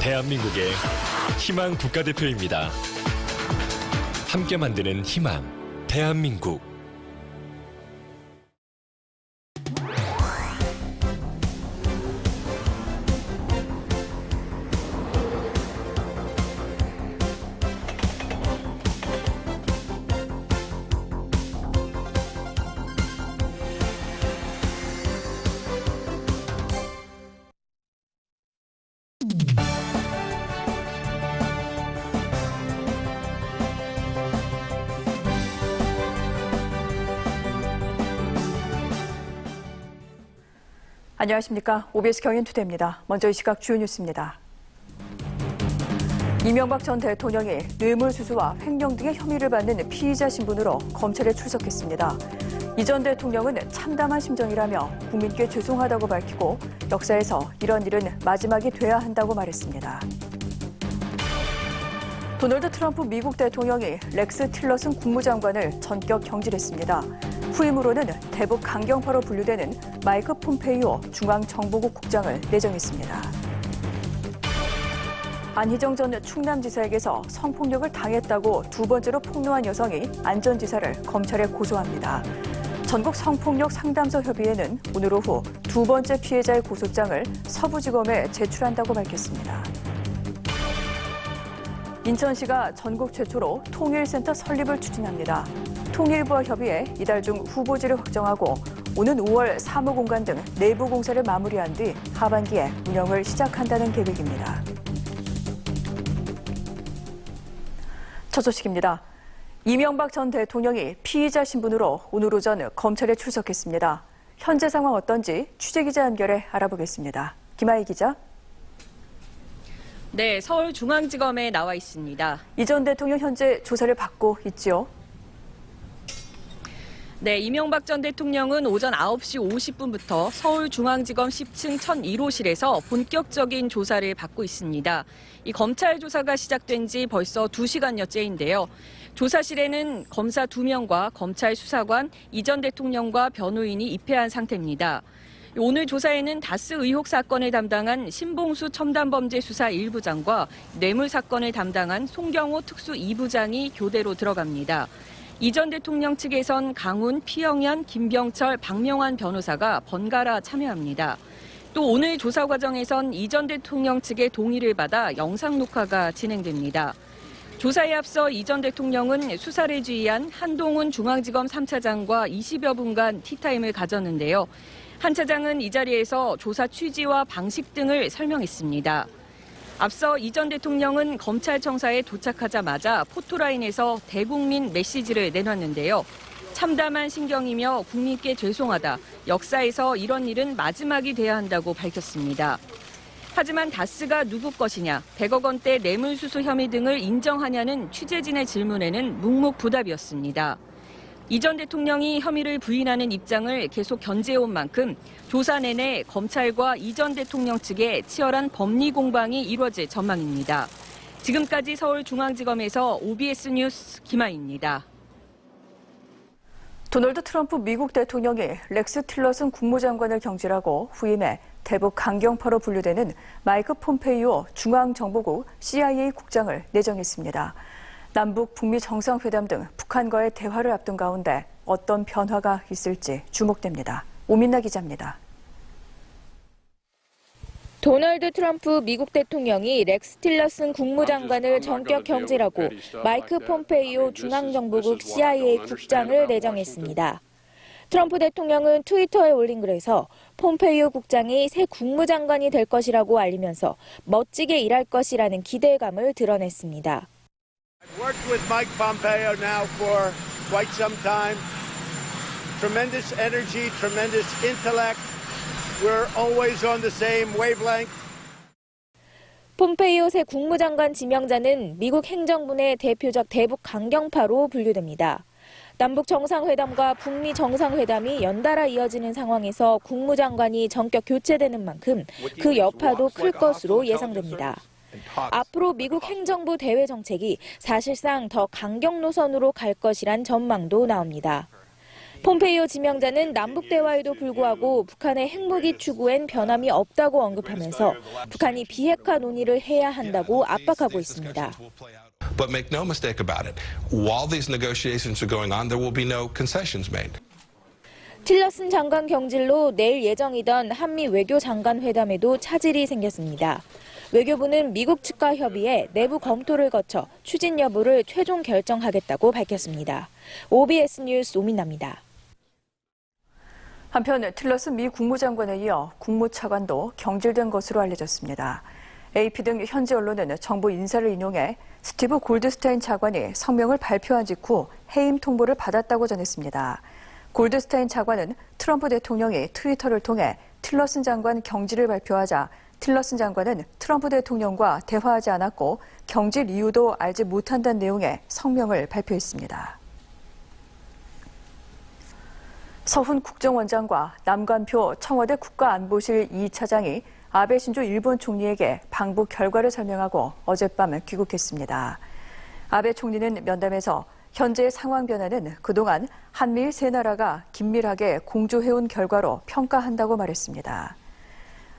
대한민국의 희망 국가대표입니다. 함께 만드는 희망, 대한민국. 안녕하십니까. OBS 경인투데이입니다. 먼저 이 시각 주요 뉴스입니다. 이명박 전 대통령이 뇌물수수와 횡령 등의 혐의를 받는 피의자 신분으로 검찰에 출석했습니다. 이 전 대통령은 참담한 심정이라며 국민께 죄송하다고 밝히고 역사에서 이런 일은 마지막이 돼야 한다고 말했습니다. 도널드 트럼프 미국 대통령이 렉스 틸러슨 국무장관을 전격 경질했습니다. 후임으로는 대북 강경파로 분류되는 마이크 폼페이오 중앙정보국 국장을 내정했습니다. 안희정 전 충남지사에게서 성폭력을 당했다고 두 번째로 폭로한 여성이 안 전 지사를 검찰에 고소합니다. 전국 성폭력 상담소 협의회는 오늘 오후 두 번째 피해자의 고소장을 서부지검에 제출한다고 밝혔습니다. 인천시가 전국 최초로 통일센터 설립을 추진합니다. 통일부와 협의해 이달 중 후보지를 확정하고 오는 5월 사무공간 등 내부 공사를 마무리한 뒤 하반기에 운영을 시작한다는 계획입니다. 첫 소식입니다. 이명박 전 대통령이 피의자 신분으로 오늘 오전 검찰에 출석했습니다. 현재 상황 어떤지 취재기자 연결해 알아보겠습니다. 김아희 기자. 네, 서울중앙지검에 나와 있습니다. 이 전 대통령 현재 조사를 받고 있지요? 네, 이명박 전 대통령은 오전 9시 50분부터 서울중앙지검 10층 1001호실에서 본격적인 조사를 받고 있습니다. 이 검찰 조사가 시작된 지 벌써 2시간여째인데요. 조사실에는 검사 2명과 검찰 수사관, 이 전 대통령과 변호인이 입회한 상태입니다. 오늘 조사에는 다스 의혹 사건을 담당한 신봉수 첨단범죄수사 1부장과 뇌물 사건을 담당한 송경호 특수 2부장이 교대로 들어갑니다. 이 전 대통령 측에선 강훈, 피영현, 김병철, 박명환 변호사가 번갈아 참여합니다. 또 오늘 조사 과정에선 이 전 대통령 측의 동의를 받아 영상 녹화가 진행됩니다. 조사에 앞서 이 전 대통령은 수사를 지휘한 한동훈 중앙지검 3차장과 20여 분간 티타임을 가졌는데요. 한 차장은 이 자리에서 조사 취지와 방식 등을 설명했습니다. 앞서 이 전 대통령은 검찰청사에 도착하자마자 포토라인에서 대국민 메시지를 내놨는데요. 참담한 심경이며 국민께 죄송하다. 역사에서 이런 일은 마지막이 돼야 한다고 밝혔습니다. 하지만 다스가 누구 것이냐, 100억 원대 뇌물수수 혐의 등을 인정하냐는 취재진의 질문에는 묵묵부답이었습니다. 이 전 대통령이 혐의를 부인하는 입장을 계속 견제해온 만큼 조사 내내 검찰과 이 전 대통령 측의 치열한 법리 공방이 이뤄질 전망입니다. 지금까지 서울중앙지검에서 OBS 뉴스 김아희입니다. 도널드 트럼프 미국 대통령이 렉스 틸러슨 국무장관을 경질하고 후임에 대북 강경파로 분류되는 마이크 폼페이오 중앙정보국 CIA 국장을 내정했습니다. 남북 북미 정상회담 등 북한과의 대화를 앞둔 가운데 어떤 변화가 있을지 주목됩니다. 오민나 기자입니다. 도널드 트럼프 미국 대통령이 렉스 틸러슨 국무장관을 전격 경질하고 마이크 폼페이오 중앙정보국 CIA 국장을 내정했습니다. 트럼프 대통령은 트위터에 올린 글에서 폼페이오 국장이 새 국무장관이 될 것이라고 알리면서 멋지게 일할 것이라는 기대감을 드러냈습니다. I've worked with Mike Pompeo now for quite some time. Tremendous energy, tremendous intellect. We're always on the same wavelength. 폼페이오 새 국무장관 지명자는 미국 행정부 내 대표적 대북 강경파로 분류됩니다. 남북 정상회담과 북미 정상회담이 연달아 이어지는 상황에서 국무장관이 전격 교체되는 만큼 그 여파도 클 것으로 예상됩니다. 앞으로 미국 행정부 대외 정책이 사실상 더 강경 노선으로 갈 것이란 전망도 나옵니다. 폼페이오 지명자는 남북 대화에도 불구하고 북한의 핵무기 추구엔 변함이 없다고 언급하면서 북한이 비핵화 논의를 해야 한다고 압박하고 있습니다. But make no mistake about it. While these negotiations are going on, there will be no concessions made. 틸러슨 장관 경질로 내일 예정이던 한미 외교장관 회담에도 차질이 생겼습니다. 외교부는 미국 측과 협의해 내부 검토를 거쳐 추진 여부를 최종 결정하겠다고 밝혔습니다. OBS 뉴스 오민나입니다. 한편 틸러슨 미 국무장관에 이어 국무차관도 경질된 것으로 알려졌습니다. AP 등 현지 언론은 정부 인사를 인용해 스티브 골드스타인 차관이 성명을 발표한 직후 해임 통보를 받았다고 전했습니다. 골드스타인 차관은 트럼프 대통령이 트위터를 통해 틸러슨 장관 경질을 발표하자 틸러슨 장관은 트럼프 대통령과 대화하지 않았고 경질 이유도 알지 못한다는 내용의 성명을 발표했습니다. 서훈 국정원장과 남관표 청와대 국가안보실 2차장이 아베 신조 일본 총리에게 방북 결과를 설명하고 어젯밤 귀국했습니다. 아베 총리는 면담에서 현재의 상황 변화는 그동안 한미일 세 나라가 긴밀하게 공조해온 결과로 평가한다고 말했습니다.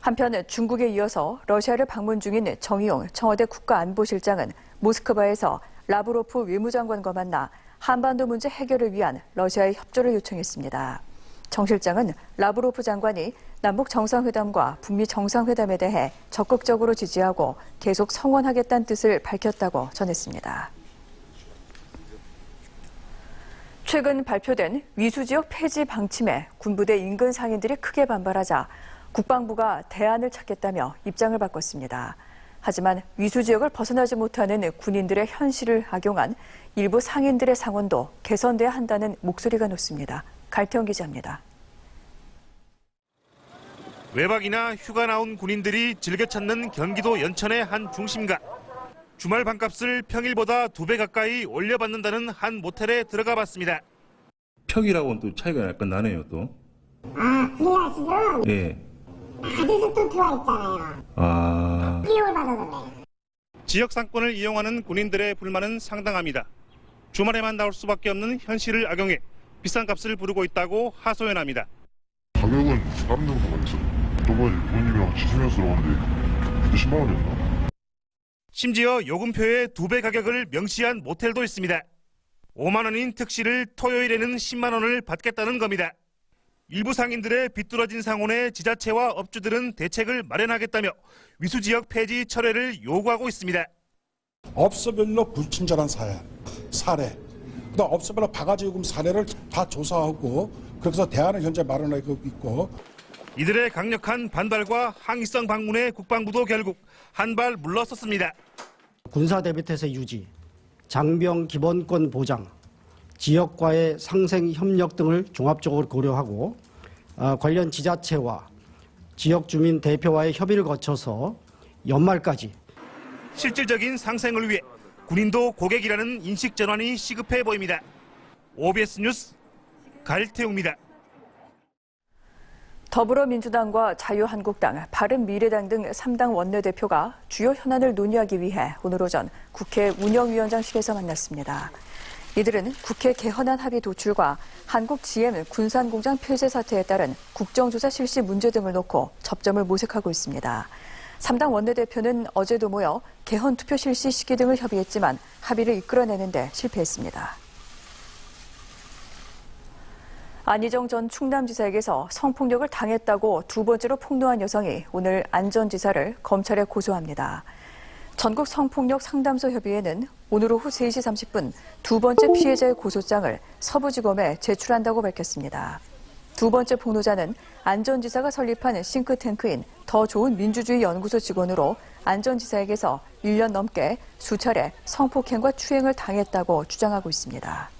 한편 중국에 이어서 러시아를 방문 중인 정의용 청와대 국가안보실장은 모스크바에서 라브로프 외무장관과 만나 한반도 문제 해결을 위한 러시아의 협조를 요청했습니다. 정 실장은 라브로프 장관이 남북 정상회담과 북미 정상회담에 대해 적극적으로 지지하고 계속 성원하겠다는 뜻을 밝혔다고 전했습니다. 최근 발표된 위수지역 폐지 방침에 군부대 인근 상인들이 크게 반발하자 국방부가 대안을 찾겠다며 입장을 바꿨습니다. 하지만 위수지역을 벗어나지 못하는 군인들의 현실을 악용한 일부 상인들의 상원도 개선돼야 한다는 목소리가 높습니다. 갈태영 기자입니다. 외박이나 휴가 나온 군인들이 즐겨 찾는 경기도 연천의 한 중심가. 주말 방값을 평일보다 2배 가까이 올려받는다는 한 모텔에 들어가 봤습니다. 평일하고는 또 차이가 약간 나네요, 또. 우리가 지금 예. 아직도 또 들어와 있잖아요. 비용을 받아서 그래요. 지역 상권을 이용하는 군인들의 불만은 상당합니다. 주말에만 나올 수밖에 없는 현실을 악용해 비싼 값을 부르고 있다고 하소연합니다. 가격은 다른 데보다 많이 있어요. 저번에 부모님이랑 같이 살면서 들어갔는데 10만 원이었나? 심지어 요금표에 2배 가격을 명시한 모텔도 있습니다. 5만 원인 특실을 토요일에는 10만 원을 받겠다는 겁니다. 일부 상인들의 비뚤어진 상온에 지자체와 업주들은 대책을 마련하겠다며 위수지역 폐지 철회를 요구하고 있습니다. 업소별로 불친절한 사례, 그다음 업소별로 바가지 요금 사례를 다 조사하고 그래서 대안을 현재 마련하고 있고 이들의 강력한 반발과 항의성 방문에 국방부도 결국 한 발 물러섰습니다. 군사 대비태세 유지, 장병 기본권 보장, 지역과의 상생 협력 등을 종합적으로 고려하고 관련 지자체와 지역 주민 대표와의 협의를 거쳐서 연말까지 실질적인 상생을 위해 군인도 고객이라는 인식 전환이 시급해 보입니다. OBS 뉴스 갈태웅입니다. 더불어민주당과 자유한국당, 바른미래당 등 3당 원내대표가 주요 현안을 논의하기 위해 오늘 오전 국회 운영위원장실에서 만났습니다. 이들은 국회 개헌안 합의 도출과 한국 GM 군산공장 폐쇄 사태에 따른 국정조사 실시 문제 등을 놓고 접점을 모색하고 있습니다. 3당 원내대표는 어제도 모여 개헌 투표 실시 시기 등을 협의했지만 합의를 이끌어내는 데 실패했습니다. 안희정 전 충남지사에게서 성폭력을 당했다고 2번째로 폭로한 여성이 오늘 안 전 지사를 검찰에 고소합니다. 전국 성폭력 상담소 협의회는 오늘 오후 3시 30분 2번째 피해자의 고소장을 서부지검에 제출한다고 밝혔습니다. 2번째 폭로자는 안 전 지사가 설립한 싱크탱크인 더 좋은 민주주의 연구소 직원으로 안 전 지사에게서 1년 넘게 수차례 성폭행과 추행을 당했다고 주장하고 있습니다.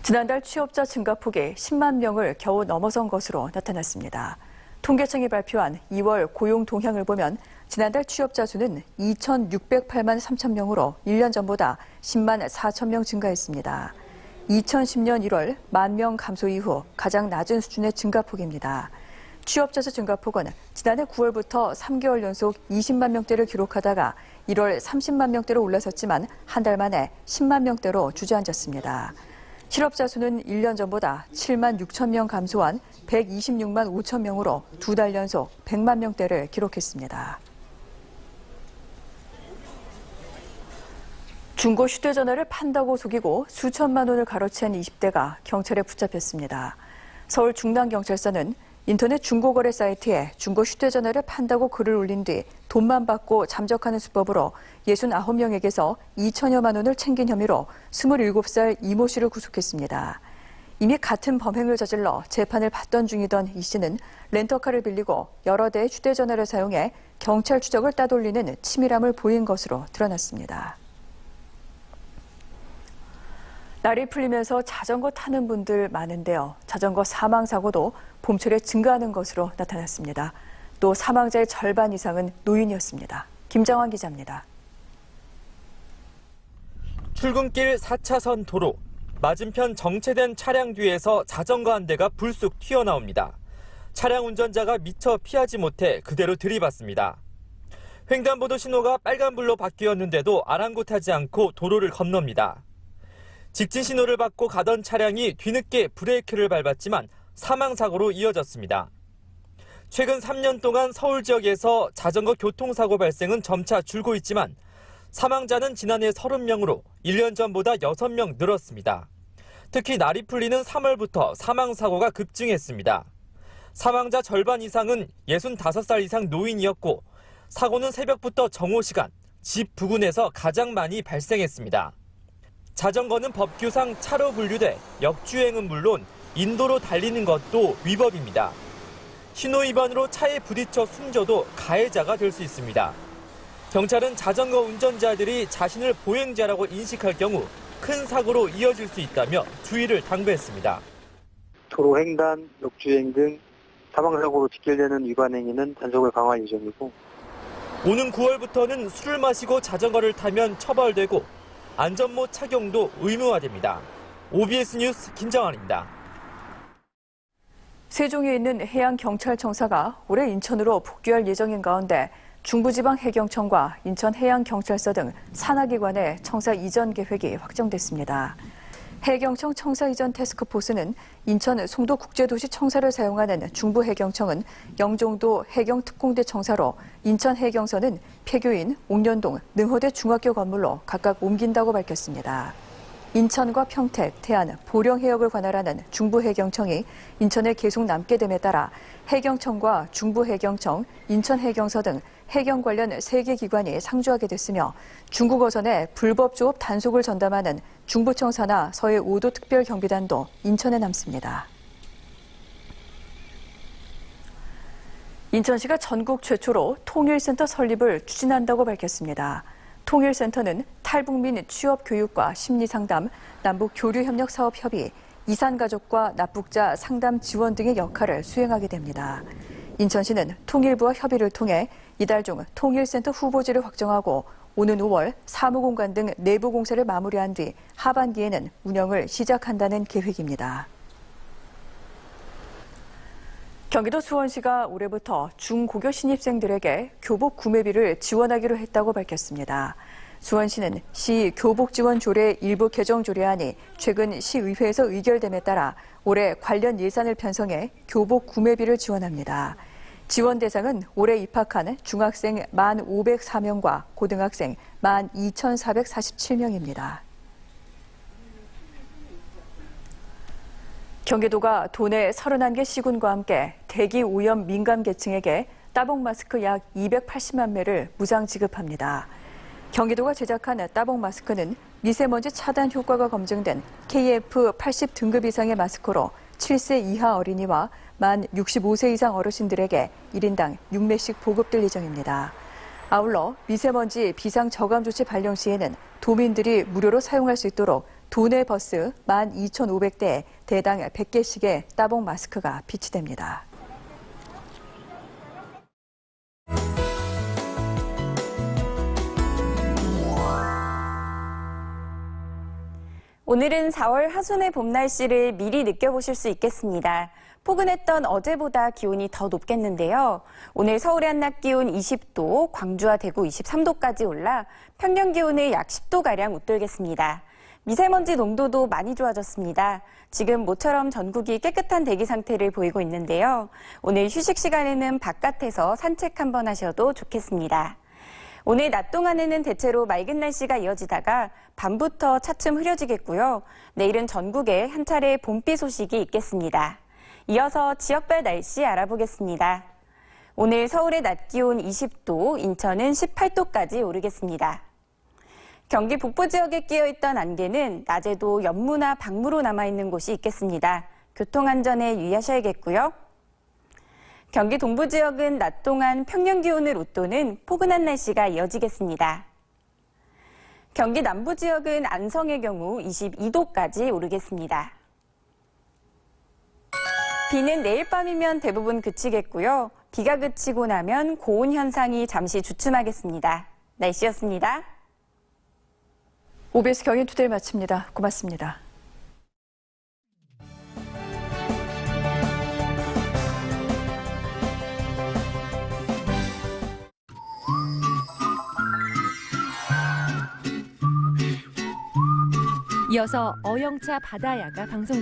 지난달 취업자 증가폭이 10만 명을 겨우 넘어선 것으로 나타났습니다. 통계청이 발표한 2월 고용 동향을 보면 지난달 취업자 수는 2,608만 3천 명으로 1년 전보다 10만 4천 명 증가했습니다. 2010년 1월 1만 명 감소 이후 가장 낮은 수준의 증가폭입니다. 취업자 수 증가폭은 지난해 9월부터 3개월 연속 20만 명대를 기록하다가 1월 30만 명대로 올라섰지만 한 달 만에 10만 명대로 주저앉았습니다. 실업자 수는 1년 전보다 7만 6천 명 감소한 126만 5천 명으로 2달 연속 100만 명대를 기록했습니다. 중고 휴대전화를 판다고 속이고 수천만 원을 가로챈 20대가 경찰에 붙잡혔습니다. 서울 중랑경찰서는 인터넷 중고거래 사이트에 중고 휴대전화를 판다고 글을 올린 뒤 돈만 받고 잠적하는 수법으로 69명에게서 2천여만 원을 챙긴 혐의로 27살 이모 씨를 구속했습니다. 이미 같은 범행을 저질러 재판을 받던 중이던 이 씨는 렌터카를 빌리고 여러 대의 휴대전화를 사용해 경찰 추적을 따돌리는 치밀함을 보인 것으로 드러났습니다. 날이 풀리면서 자전거 타는 분들 많은데요. 자전거 사망 사고도 봄철에 증가하는 것으로 나타났습니다. 또 사망자의 절반 이상은 노인이었습니다. 김장환 기자입니다. 출근길 4차선 도로, 맞은편 정체된 차량 뒤에서 자전거 한 대가 불쑥 튀어나옵니다. 차량 운전자가 미처 피하지 못해 그대로 들이받습니다. 횡단보도 신호가 빨간불로 바뀌었는데도 아랑곳하지 않고 도로를 건넙니다. 직진 신호를 받고 가던 차량이 뒤늦게 브레이크를 밟았지만 사망사고로 이어졌습니다. 최근 3년 동안 서울 지역에서 자전거 교통사고 발생은 점차 줄고 있지만 사망자는 지난해 30명으로 1년 전보다 6명 늘었습니다. 특히 날이 풀리는 3월부터 사망사고가 급증했습니다. 사망자 절반 이상은 65살 이상 노인이었고 사고는 새벽부터 정오시간, 집 부근에서 가장 많이 발생했습니다. 자전거는 법규상 차로 분류돼 역주행은 물론 인도로 달리는 것도 위법입니다. 신호 위반으로 차에 부딪혀 숨져도 가해자가 될 수 있습니다. 경찰은 자전거 운전자들이 자신을 보행자라고 인식할 경우 큰 사고로 이어질 수 있다며 주의를 당부했습니다. 도로 횡단, 역주행 등 사망사고로 직결되는 위반 행위는 단속을 강화할 예정이고 오는 9월부터는 술을 마시고 자전거를 타면 처벌되고 안전모 착용도 의무화됩니다. OBS 뉴스 김장환입니다. 세종에 있는 해양경찰청사가 올해 인천으로 복귀할 예정인 가운데 중부지방해경청과 인천해양경찰서 등 산하기관의 청사 이전 계획이 확정됐습니다. 해경청 청사 이전 태스크포스는 인천 송도국제도시 청사를 사용하는 중부해경청은 영종도 해경특공대 청사로 인천해경서는 폐교인 옥년동 능호대 중학교 건물로 각각 옮긴다고 밝혔습니다. 인천과 평택, 태안, 보령 해역을 관할하는 중부해경청이 인천에 계속 남게 됨에 따라 해경청과 중부해경청, 인천해경서 등 해경 관련 3개 기관이 상주하게 됐으며 중국 어선의 불법 조업 단속을 전담하는 중부청사나 서해 5도 특별경비단도 인천에 남습니다. 인천시가 전국 최초로 통일센터 설립을 추진한다고 밝혔습니다. 통일센터는 탈북민 취업교육과 심리상담, 남북교류협력사업협의, 이산가족과 납북자 상담 지원 등의 역할을 수행하게 됩니다. 인천시는 통일부와 협의를 통해 이달 중 통일센터 후보지를 확정하고 오는 5월 사무공간 등 내부 공사를 마무리한 뒤 하반기에는 운영을 시작한다는 계획입니다. 경기도 수원시가 올해부터 중고교 신입생들에게 교복 구매비를 지원하기로 했다고 밝혔습니다. 수원시는 시 교복지원조례 일부 개정 조례안이 최근 시의회에서 의결됨에 따라 올해 관련 예산을 편성해 교복 구매비를 지원합니다. 지원 대상은 올해 입학한 중학생 1,504명과 고등학생 12,447명입니다. 경기도가 도내 31개 시군과 함께 대기 오염 민감 계층에게 따봉 마스크 약 280만 매를 무상 지급합니다. 경기도가 제작한 따봉 마스크는 미세먼지 차단 효과가 검증된 KF80 등급 이상의 마스크로 7세 이하 어린이와 만 65세 이상 어르신들에게 1인당 6매씩 보급될 예정입니다. 아울러 미세먼지 비상 저감 조치 발령 시에는 도민들이 무료로 사용할 수 있도록 도내 버스 12,500대에 대당 100개씩의 따봉 마스크가 비치됩니다. 오늘은 4월 하순의 봄 날씨를 미리 느껴보실 수 있겠습니다. 포근했던 어제보다 기온이 더 높겠는데요. 오늘 서울의 한낮 기온 20도, 광주와 대구 23도까지 올라 평년 기온을 약 10도가량 웃돌겠습니다. 미세먼지 농도도 많이 좋아졌습니다. 지금 모처럼 전국이 깨끗한 대기 상태를 보이고 있는데요. 오늘 휴식 시간에는 바깥에서 산책 한번 하셔도 좋겠습니다. 오늘 낮 동안에는 대체로 맑은 날씨가 이어지다가 밤부터 차츰 흐려지겠고요. 내일은 전국에 한 차례 봄비 소식이 있겠습니다. 이어서 지역별 날씨 알아보겠습니다. 오늘 서울의 낮 기온 20도, 인천은 18도까지 오르겠습니다. 경기 북부 지역에 끼어있던 안개는 낮에도 연무나 방무로 남아있는 곳이 있겠습니다. 교통안전에 유의하셔야겠고요. 경기 동부 지역은 낮 동안 평년 기온을 웃도는 포근한 날씨가 이어지겠습니다. 경기 남부 지역은 안성의 경우 22도까지 오르겠습니다. 비는 내일 밤이면 대부분 그치겠고요. 비가 그치고 나면 고온 현상이 잠시 주춤하겠습니다. 날씨였습니다. OBS 경인투데이 마칩니다. 고맙습니다. 이어서 어영차 바다야가 방송